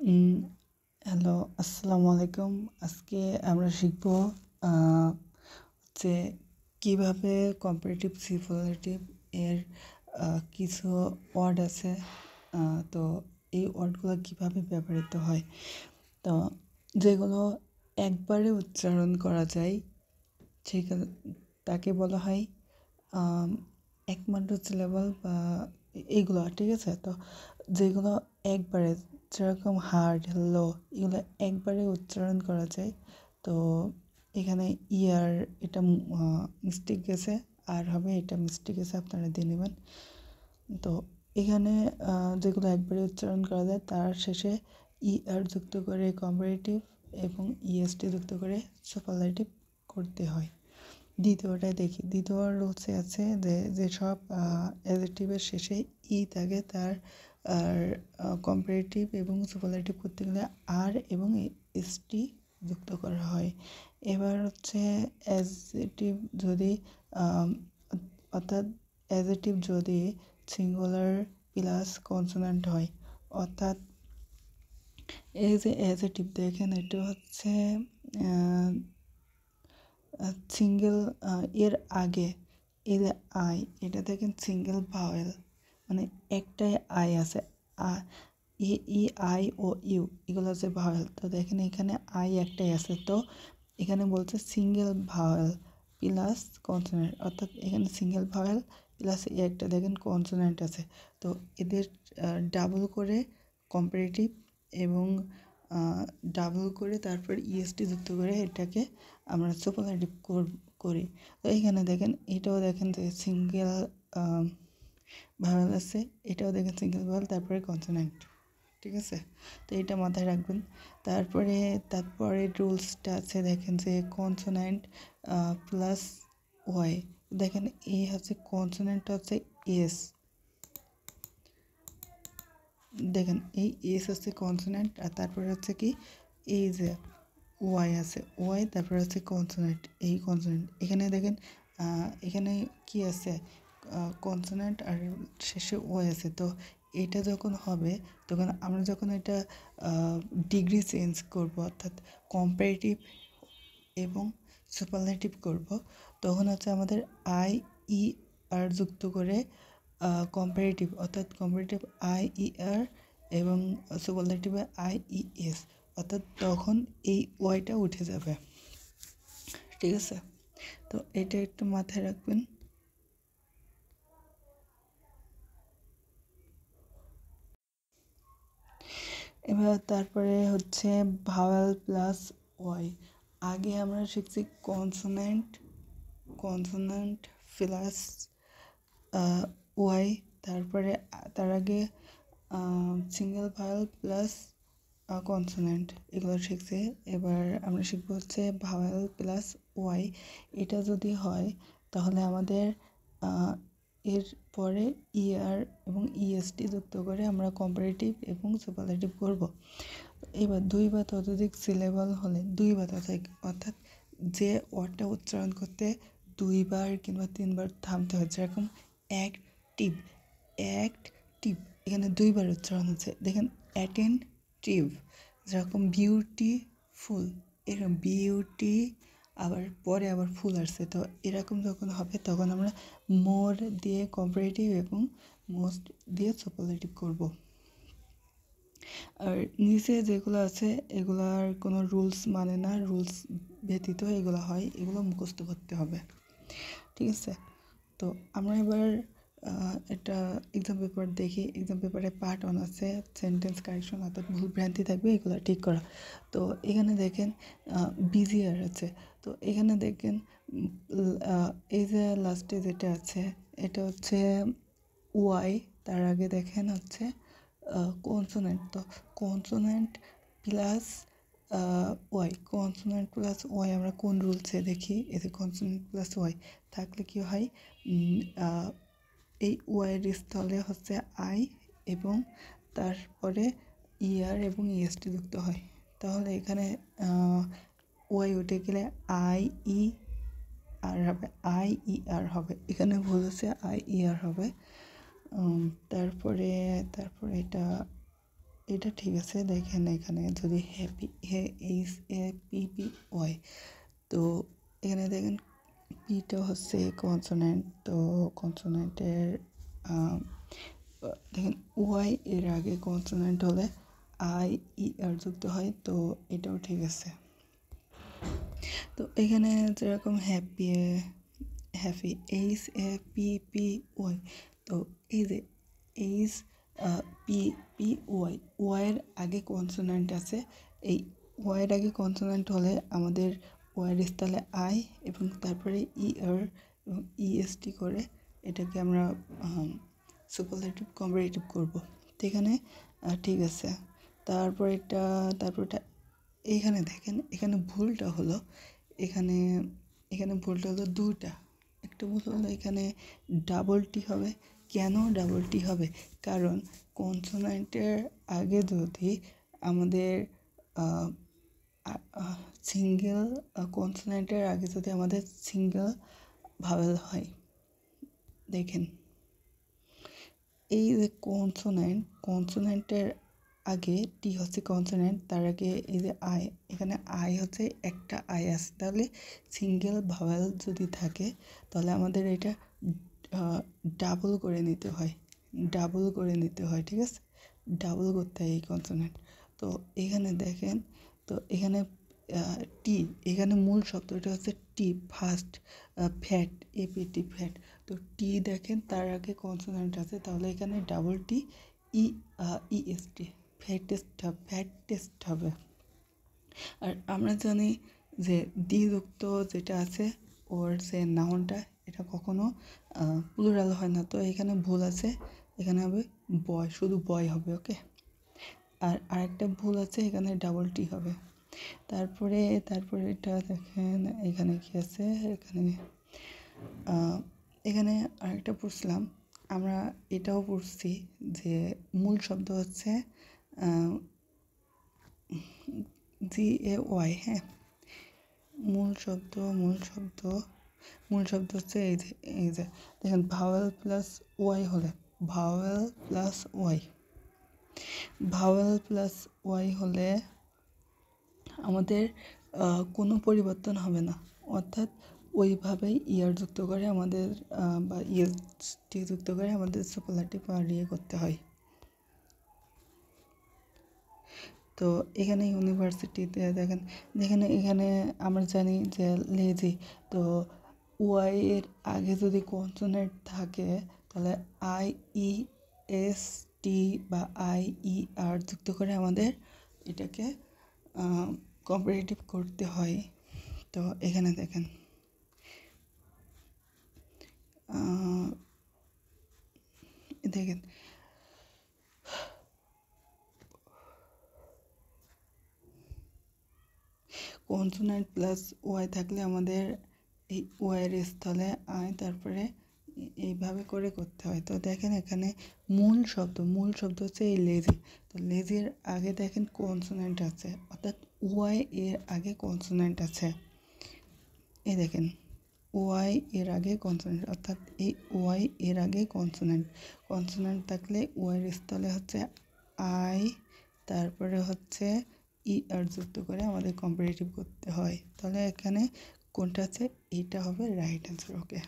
উম, hello, আসসালামু আলাইকুম। আজকে আমরা শিখব যে কিভাবে কম্পারেটিভ সুপারলেটিভ এর কিছু ওয়ার্ড আছে। তো এই ওয়ার্ডগুলো কিভাবে ব্যবহৃত হয়, তো যেগুলো একবারে উচ্চারণ করা যায় সেগুলো তাকে বলা হয় একমাত্র সিলেবল বা এইগুলো, ঠিক আছে। তো যেগুলো একবারে, যেরকম হার্ড, লো, এগুলো একবারে উচ্চারণ করা যায়। তো এখানে ইয়ার এটা মিস্টেক গেছে, আর হবে এটা মিস্টেক গেছে, আপনারা দিয়ে নেবেন। তো এখানে যেগুলো একবারে উচ্চারণ করা যায় তার শেষে আর যুক্ত করে কম্পারেটিভ এবং ইএসটি যুক্ত করে সুপারলেটিভ করতে হয়। দ্বিতীয়টায় দেখি, দ্বিতীয় রুলসে আছে যে যেসব অ্যাডজেক্টিভের শেষে থাকে তার আর কম্পারেটিভ এবং সুপারলেটিভ করতে গেলে আর এবং এসটি যুক্ত করা হয়। এবার হচ্ছে অ্যাডজেক্টিভ যদি অর্থাৎ অ্যাডজেক্টিভ যদি সিঙ্গুলার প্লাস কনসোনেন্ট হয়, অর্থাৎ এই যে অ্যাডজেক্টিভ দেখেন, এটা হচ্ছে সিঙ্গেল, এর আগে এই যে আই, এটা দেখেন সিঙ্গেল ভাওয়েল, মানে একটাই আই আছে। ই আই ও ইউ এগুলো হচ্ছে ভাওয়েল। তো দেখেন এখানে আই একটাই আছে, তো এখানে বলছে সিঙ্গেল ভাওয়েল প্লাস কনসোনেন্ট, অর্থাৎ এখানে সিঙ্গেল ভাওয়েল প্লাস একটা দেখেন কনসোনেন্ট আছে। তো এদের ডাবল করে কম্পারেটিভ এবং ডাবল করে তারপর ইএসটি যুক্ত করে এটাকে আমরা সুপারলেটিভ করি। তো এইখানে দেখেন, এটাও দেখেন যে সিঙ্গেল ভাওয়েল আছে, এটাও দেখেন সিঙ্গেল ভাওয়েল তারপরে কনসোনেন্ট, ঠিক আছে। তো এটা মাথায় রাখবেন। তারপরে রুলসটা আছে, দেখেন যে কনসোনেন্ট প্লাস ওয়াই, দেখেন এই হচ্ছে কনসোনেন্ট হচ্ছে এস, দেখেন এই এস হচ্ছে কনসোনেন্ট, আর তারপরে হচ্ছে কি এই যে ওয়াই আছে, ওয়াই তারপরে হচ্ছে কনসোনেন্ট, এই কনসোনেন্ট এখানে দেখেন এখানে কি আছে কনসোনেন্ট আর শেষে ওয়াই আছে। তো এটা যখন হবে তখন আমরা যখন এটা ডিগ্রি চেঞ্জ করব, অর্থাৎ কম্পারেটিভ এবং সুপারলেটিভ করব, তখন হচ্ছে আমাদের আই ই আর যুক্ত করে কম্পারেটিভ, অর্থাৎ কম্পারেটিভ আই ই আর এবং সুপারলেটিভে আই ই এস, অর্থাৎ তখন এই ওয়াইটা উঠে যাবে, ঠিক আছে। তো এটা একটু মাথায় রাখবেন। এবার তারপরে হচ্ছে ভাওয়েল প্লাস ওয়াই। আগে আমরা শিখছি কনসোনেন্ট প্লাস ওয়াই, তারপরে তার আগে সিঙ্গেল ভাওয়েল প্লাস কনসোনেন্ট, এগুলো শিখছে। এবার আমরা শিখবো হচ্ছে ভাওয়েল প্লাস ওয়াই। এটা যদি হয় তাহলে আমাদের এর পরে ইআর এবং ইএসটি যুক্ত করে আমরা কম্পারেটিভ এবং সুপারলেটিভ করব। এবার দুই বা ততোধিক সিলেবল হলে দুই বা ততোধিক, অর্থাৎ যে ওয়ার্ডটা উচ্চারণ করতে দুইবার কিংবা তিনবার থামতে হয়, যেরকম অ্যাক্টিভ, এখানে দুইবার উচ্চারণ হচ্ছে। দেখেন অ্যাটেনটিভ, যেরকম বিউটিফুল, এরকম বিউটি আবার পরে আবার ফুল আসছে। তো এরকম যখন হবে তখন আমরা মোর দিয়ে কম্পারেটিভ এবং মোস্ট দিয়ে সুপারলেটিভ করব। আর নিচে যেগুলো আছে এগুলার কোনো রুলস মানে না, রুলস ব্যতীত এগুলো হয়, এগুলো মুখস্থ করতে হবে, ঠিক আছে। তো আমরা এবার একটা এক্সাম পেপার দেখি। এক্সাম পেপারে পার্ট 1 আছে সেন্টেন্স কারেকশন, অর্থাৎ ভুল ভ্রান্তি থাকবে এগুলো ঠিক করা। তো এখানে দেখেন বিজিআর আছে। তো এখানে দেখেন এই যে লাস্টে যেটা আছে এটা হচ্ছে ওয়াই, তার আগে দেখেন হচ্ছে কনসোনেন্ট। তো কনসোনেন্ট প্লাস ওয়াই আমরা কোন রুলসে দেখি, এই যে কনসোনেন্ট প্লাস ওয়াই থাকলে কি হয়, এই ওয়াইয়ের স্থলে হচ্ছে আই এবং তারপরে ইআর এবং ইএসটি যুক্ত হয়। তাহলে এখানে ওয়াই উঠে গেলে আই ই আর হবে, আই ই আর হবে, এখানে ভুল হচ্ছে আই ই আর হবে। তারপরে এটা এটা ঠিক আছে। দেখেন এখানে যদি হ্যাপি HAPPY, তো এখানে দেখেন পিটা হচ্ছে কনসোনেন্ট, তো কনসোনেন্টের দেখেন ওয়াই এর আগে কনসোনেন্ট হলে IER যুক্ত হয়, তো এটাও ঠিক আছে। তো এখানে যেরকম হ্যাপি HAPPY, তো এই যে HPPY, ওয়াইয়ের আগে কনসোনেন্ট আছে। এই ওয়াইয়ের আগে কনসোনেন্ট হলে আমাদের ওয়াইয়ের স্থলে আই এবং তারপরে ER এবং EST করে এটাকে আমরা সুপারলেটিভ কম্পারেটিভ করব। তো এখানে ঠিক আছে। তারপর এটা এইখানে দেখেন, এখানে ভুলটা হলো ভুলটা হলো দুটা। একটা ভুল হলো এখানে ডাবল টি হবে। কেন ডাবল টি হবে? কারণ কনসোনেন্টের আগে যদি আমাদের সিঙ্গেল কনসোনেন্টের আগে যদি আমাদের সিঙ্গেল ভাওয়েল হয়, দেখেন এই যে কনসোনেন্টের আগে টি হচ্ছে কনসোনেন্ট, তার আগে এই যে আই, এখানে আই হচ্ছে একটা আই আছে, তাহলে সিঙ্গেল ভাওয়েল যদি থাকে তাহলে আমাদের এটা ডাবল করে নিতে হয়, ঠিক আছে, ডাবল করতে হয় এই কনসোনেন্ট। তো এখানে দেখেন, তো এখানে টি, এখানে মূল শব্দটা হচ্ছে টি, ফার্স্ট ফ্যাট, APT ফ্যাট। তো টি দেখেন তার আগে কনসোনেন্ট আছে, তাহলে এখানে ডাবল টি EST ফ্যাটেস্ট হবে। আর আমরা জানি যে দ্বিযুক্ত যেটা আছে ওর যে নাউনটা, এটা কখনো প্লুরাল হয় না, তো এখানে ভুল আছে, এখানে হবে বয়, শুধু বয় হবে। ওকে, আর আরেকটা ভুল আছে, এখানে ডাবল টি হবে। তারপরে এটা দেখেন এখানে কি আছে, এখানে আরেকটা পড়ছিলাম, আমরা এটাও পড়ছি যে মূল শব্দ হচ্ছে GAY। হ্যাঁ, মূল শব্দ হচ্ছে এই যে দেখেন ভাওয়েল প্লাস ওয়াই হলে আমাদের কোনো পরিবর্তন হবে না, অর্থাৎ ওইভাবেই ইয়ার যুক্ত করে আমাদের বা EST যুক্ত করে আমাদের সুপারলেটিভ করতে হয়। তো এখানে ইউনিভার্সিটিতে দেখেন, এখানে আমরা জানি যে লেজি, তো ওয়াই এর আগে যদি কনসোনেন্ট থাকে তাহলে IEST বা IER যুক্ত করে আমাদের এটাকে কম্পারেটিভ করতে হয়। তো এখানে দেখেন কনসোনেন্ট প্লাস ওয়াই থাকলে আমাদের এই ওয়াইয়ের স্থলে আয়, তারপরে এইভাবে করে করতে হয়। তো দেখেন এখানে মূল শব্দ হচ্ছে এই লেজি, তো লেজির আগে দেখেন কনসোনেন্ট আছে, অর্থাৎ ওয়াই এর আগে কনসোনেন্ট আছে। এই দেখেন ওয়াই এর আগে কনসোনেন্ট, অর্থাৎ এই ওয়াই এর আগে কনসোনেন্ট থাকলে ওয়াইয়ের স্থলে হচ্ছে আই, তারপরে হচ্ছে ER যুক্ত করে আমাদের কম্পারেটিভ করতে হয়। তাহলে এখানে কোনটা আছে, এইটা হবে রাইট অ্যান্সার। ওকে।